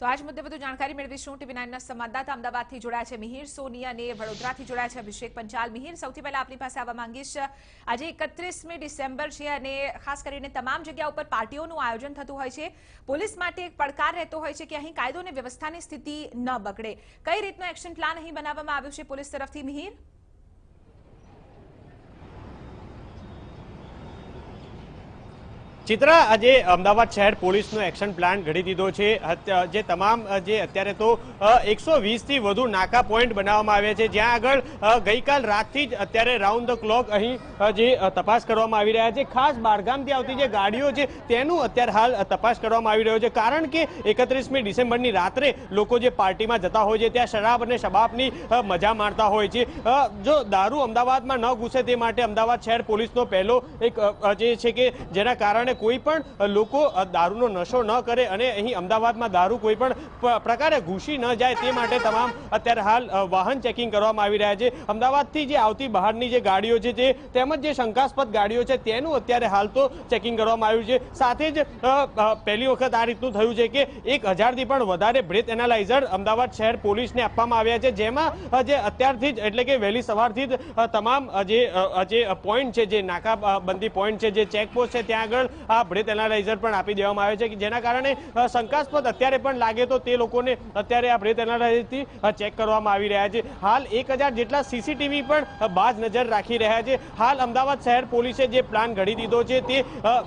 તો આજ મુદ્દે વધુ જાણકારી મેળવીશું। ટીવી 9 ના સંવાદદાતા અમદાવાદથી જોડાયા છે મિહિર સોની અને વડોદરાથી જોડાયા છે અભિષેક પંચાલ। મિહિર, સૌથી પહેલા આપની પાસે આવવા માંગીશ, આજે 31મી ડિસેમ્બર છે અને ખાસ કરીને તમામ જગ્યા ઉપર પાર્ટીઓનું આયોજન થતું હોય છે। પોલીસ માટે એક પડકાર રહેતો હોય છે કે અહીં કાયદો અને વ્યવસ્થાની સ્થિતિ ન બગડે। કઈ રીતનો એક્શન પ્લાન અહીં બનાવવામાં આવ્યો છે પોલીસ તરફથી, મિહિર? ચિત્રા, આજે અમદાવાદ શહેર પોલીસનો એક્શન પ્લાન ઘડી દીધો છે। જે તમામ જે અત્યારે તો 120 થી વધુ નાકા પોઈન્ટ બનાવવામાં આવ્યા છે, જ્યાં આગળ ગઈકાલ રાતથી જ અત્યારે રાઉન્ડ ધ ક્લોક અહીં જે તપાસ કરવામાં આવી રહ્યા છે। ખાસ બહારગામથી આવતી જે ગાડીઓ છે તેનું અત્યારે હાલ તપાસ કરવામાં આવી રહ્યો છે, કારણ કે 31મી ડિસેમ્બરની રાત્રે લોકો જે પાર્ટીમાં જતા હોય છે ત્યાં શરાબ અને શબાબની મજા માણતા હોય છે। જો દારૂ અમદાવાદમાં ન ઘૂસે તે માટે અમદાવાદ શહેર પોલીસનો પહેલો એક જે છે કે જેના કારણે કોઈ પણ લોકો દારૂનો નશો ન કરે અને અહીં અમદાવાદમાં દારૂ કોઈ પણ પ્રકારે ઘૂસી ન જાય તે માટે તમામ અત્યારે હાલ વાહન ચેકિંગ કરવામાં આવી રહ્યા છે। અમદાવાદથી જે આવતી બહારની જે ગાડીઓ છે તે તેમજ જે શંકાસ્પદ ગાડીઓ છે તેનું અત્યારે હાલ તો ચેકિંગ કરવામાં આવ્યું છે। સાથે જ પહેલી વખત આ રીતનું થયું છે કે 1000થી પણ વધારે બ્રેથ એનાલાઇઝર અમદાવાદ શહેર પોલીસને આપવામાં આવ્યા છે, જેમાં જે અત્યારથી જ એટલે કે વહેલી સવારથી જ તમામ જે પોઈન્ટ છે, જે નાકાબંધી પોઈન્ટ છે, જે ચેકપોસ્ટ છે, ત્યાં આગળ આ બ્રેથ એનાલાઇઝર પણ આપી દેવામાં આવે છે, કે જેના કારણે શંકાસ્પદ અત્યારે પણ લાગે તો તે લોકોને અત્યારે આ બ્રેથ એનાલાઇઝરથી ચેક કરવામાં આવી રહ્યા છે। હાલ 1000 જેટલા સીસીટીવી પણ બાજ નજર રાખી રહ્યા છે। હાલ અમદાવાદ શહેર પોલીસે જે પ્લાન ઘડી દીધો છે તે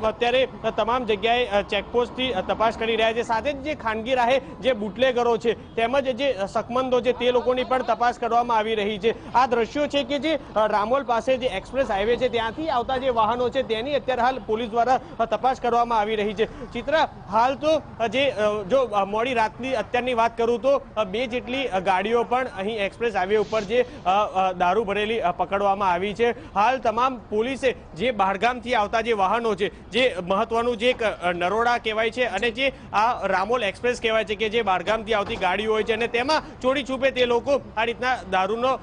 અત્યારે તમામ જગ્યાએ ચેકપોસ્ટથી તપાસ કરી રહ્યા છે। સાથે જ જે ખાનગી રાહે જે બુટલેગરો છે તેમજ જે શકમંદો છે તે લોકોની પણ તપાસ કરવામાં આવી રહી છે। આ દ્રશ્યો છે કે જે રામોલ પાસે જે એક્સપ્રેસ હાઈવે છે ત્યાંથી આવતા જે વાહનો છે તેની અત્યારે હાલ પોલીસ દ્વારા તપાસ કરવામાં આવી રહી છે। ચિત્રા, હાલ તો જો મોડી રાતની અત્યારની વાત કરું તો 2 જેટલી ગાડીઓ પણ અહીં એક્સપ્રેસ હાઈવે ઉપર જે દારૂ ભરેલી પકડવામાં આવી છે। હાલ તમામ પોલીસે જે બહારગામથી આવતા જે વાહનો છે, જે મહત્વનું જે એક નરોડા કહેવાય છે અને જે આ રામોલ એક્સપ્રેસ કહેવાય છે, કે જે બહારગામથી આવતી ગાડીઓ હોય છે અને તેમાં ચોરી છૂપે તે લોકો આ રીતના દારૂનો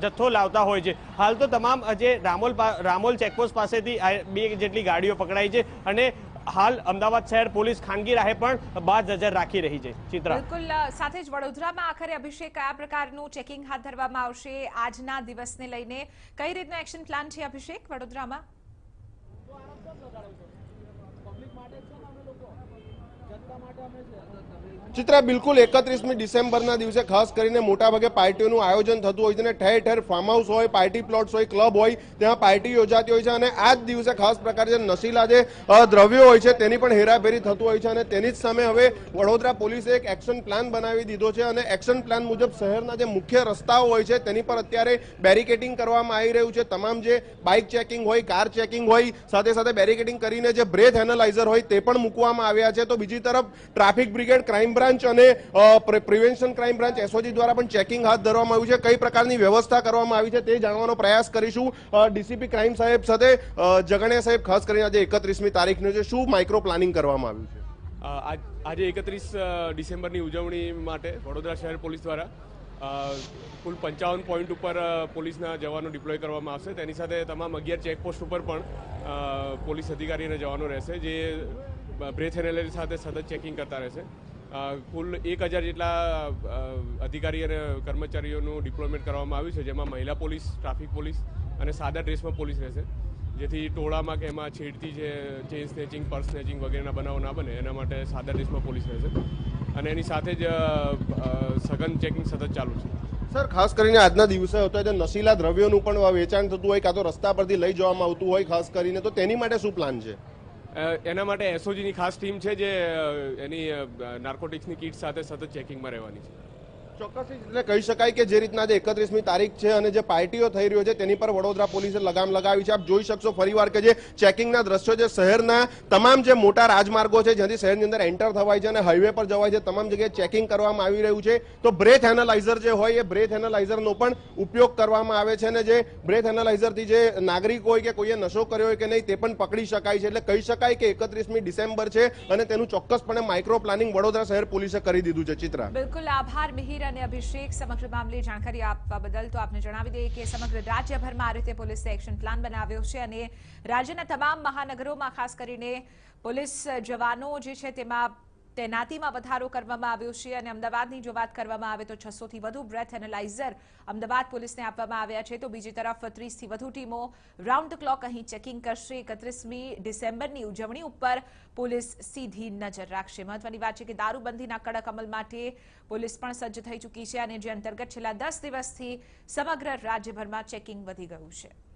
જથ્થો લાવતા હોય છે। હાલ તો તમામ જે રામોલ ચેકપોસ્ટ પાસેથી 2 જેટલી ગાડીઓ પકડાઈ છે અને હાલ અમદાવાદ શહેર પોલીસ ખાનગી રાહે પણ બાજ નજર રાખી રહી છે। ચિત્રા, બિલકુલ। સાથે જ વડોદરામાં આખરે અભિષેક કયા પ્રકારનું ચેકિંગ હાથ ધરવામાં આવશે આજના દિવસને લઈને? કઈ રીતનો એક્શન પ્લાન છે અભિષેક વડોદરામાં? ચિત્રા, બિલકુલ 31મી ડિસેમ્બરના દિવસે ખાસ કરીને મોટાભાગે પાર્ટીઓનું આયોજન થતું હોય છે અને ઠેર ઠેર ફાર્મ હાઉસ હોય, પાર્ટી પ્લોટ્સ હોય, ક્લબ હોય, ત્યાં પાર્ટી યોજાતી હોય છે અને આ જ દિવસે ખાસ પ્રકારે જે નશીલા જે દ્રવ્યો હોય છે તેની પણ હેરાફેરી થતું હોય છે અને તેની જ સામે હવે વડોદરા પોલીસે એક એક્શન પ્લાન બનાવી દીધો છે અને એક્શન પ્લાન મુજબ શહેરના જે મુખ્ય રસ્તાઓ હોય છે તેની પર અત્યારે બેરિકેડિંગ કરવામાં આવી રહ્યું છે। તમામ જે બાઇક ચેકિંગ હોય, કાર ચેકિંગ હોય, સાથે સાથે બેરિકેડિંગ કરીને જે બ્રેથ એનાલાઇઝર હોય તે પણ મૂકવામાં આવ્યા છે। તો બીજી તરફ ટ્રાફિક બ્રિગેડ, ક્રાઇમ બ્રાન્ચ અને પ્રિવેન્શન ક્રાઇમ બ્રાન્ચ એસઓજી દ્વારા પણ ચેકિંગ હાથ ધરવામાં આવ્યું છે। કઈ પ્રકારની વ્યવસ્થા કરવામાં આવી છે તે જાણવાનો પ્રયાસ કરીશું ડીસીપી ક્રાઇમ સાહેબ સાથે। જગણિયા સાહેબ, ખાસ કરીને આજે 31મી તારીખનું છે, શું માઇક્રો પ્લાનિંગ કરવામાં આવ્યું છે? આજે 31 ડિસેમ્બરની ઉજવણી માટે વડોદરા શહેર પોલીસ દ્વારા કુલ 55 પોઈન્ટ ઉપર પોલીસના જવાનો ડિપ્લોય કરવામાં આવશે। તેની સાથે તમામ 11 ચેકપોસ્ટ ઉપર પણ પોલીસ અધિકારી અને જવાનો રહેશે, જે બ્રેથ એનાલાઇઝર સાથે સતત ચેકિંગ કરતા રહેશે। કુલ 1000 જેટલા અધિકારી અને કર્મચારીઓનું ડિપ્લોયમેન્ટ કરવામાં આવ્યું છે, જેમાં મહિલા પોલીસ, ટ્રાફિક પોલીસ અને સાદા ડ્રેસમાં પોલીસ રહેશે, જેથી ટોળામાં કે એમાં છેડતી છે, ચેઇન સ્નેચિંગ, પર્સ સ્નેચિંગ વગેરેના બનાવો ના બને એના માટે સાદા ડ્રેસમાં પોલીસ રહેશે અને એની સાથે જ સઘન ચેકિંગ સતત ચાલુ છે। સર, ખાસ કરીને આજના દિવસે હતો જે નશીલા દ્રવ્યોનું પણ વેચાણ થતું હોય, કાં તો રસ્તા પરથી લઈ જવામાં આવતું હોય ખાસ કરીને, તો તેની માટે શું પ્લાન છે? એના માટે એસઓજીની ખાસ ટીમ છે જે એની નાર્કોટિક્સની કીટ સાથે સતત ચેકિંગમાં રહેવાની છે। ચોક્કસ એટલે કહી શકાય કે જે રીતના જે 31મી તારીખ છે અને જે પાર્ટીઓ થઈ રહ્યો છે તેની પર વડોદરા પોલીસે લગામ લગાવી છે। આપ જોઈ શકશો ફરીવાર કે જે ચેકિંગના દ્રશ્યો છે, શહેરના તમામ જે મોટા રાજમાર્ગો છે જ્યાંથી શહેરની અંદર એન્ટર થવાય છે અને હાઈવે પર જવાય છે, તમામ જગ્યાએ ચેકિંગ કરવામાં આવી રહ્યું છે। તો બ્રેથ એનાલાઇઝર જે હોય એ બ્રેથ એનાલાઇઝરનો પણ ઉપયોગ કરવામાં આવે છે અને જે બ્રેથ એનાલાઇઝરથી જે નાગરિક હોય કે કોઈએ નશો કર્યો હોય કે નહીં તે પણ પકડી શકાય છે। એટલે કહી શકાય કે 31મી ડિસેમ્બર છે અને તેનું ચોક્કસપણે માઇક્રો પ્લાનિંગ વડોદરા શહેર પોલીસે કરી દીધું છે। ચિત્રા, બિલકુલ આભાર મિહિર અને અભિષેક સમગ્ર મામલે જાણકારી આપવા બદલ। તો આપને જણાવી દઈએ કે સમગ્ર રાજ્યભરમાં આ રીતે પોલીસે એક્શન પ્લાન બનાવ્યો છે અને રાજ્યના તમામ મહાનગરોમાં ખાસ કરીને પોલીસ જવાનો જે છે તેમાં તૈનાતીમાં વધારો કરવામાં આવ્યો છે અને અમદાવાદની જો વાત કરવામાં આવે તો 600 થી વધુ બ્રેથ એનાલાઇઝર અમદાવાદ પોલીસને આપવામાં આવ્યા છે. તો બીજી તરફ 30 થી વધુ ટીમો રાઉન્ડ ધ ક્લોક અહીં ચેકિંગ કરશે. 31મી ડિસેમ્બરની ઉજવણી ઉપર પોલીસ સીધી નજર રાખશે. મહત્વની વાત છે કે દારૂબંધીના કડક અમલ માટે પોલીસ પણ સજ્જ થઈ ચૂકી છે અને જે અંતર્ગત છેલ્લા 10 દિવસથી સમગ્ર રાજ્યભરમાં ચેકિંગ વધી ગયું છે.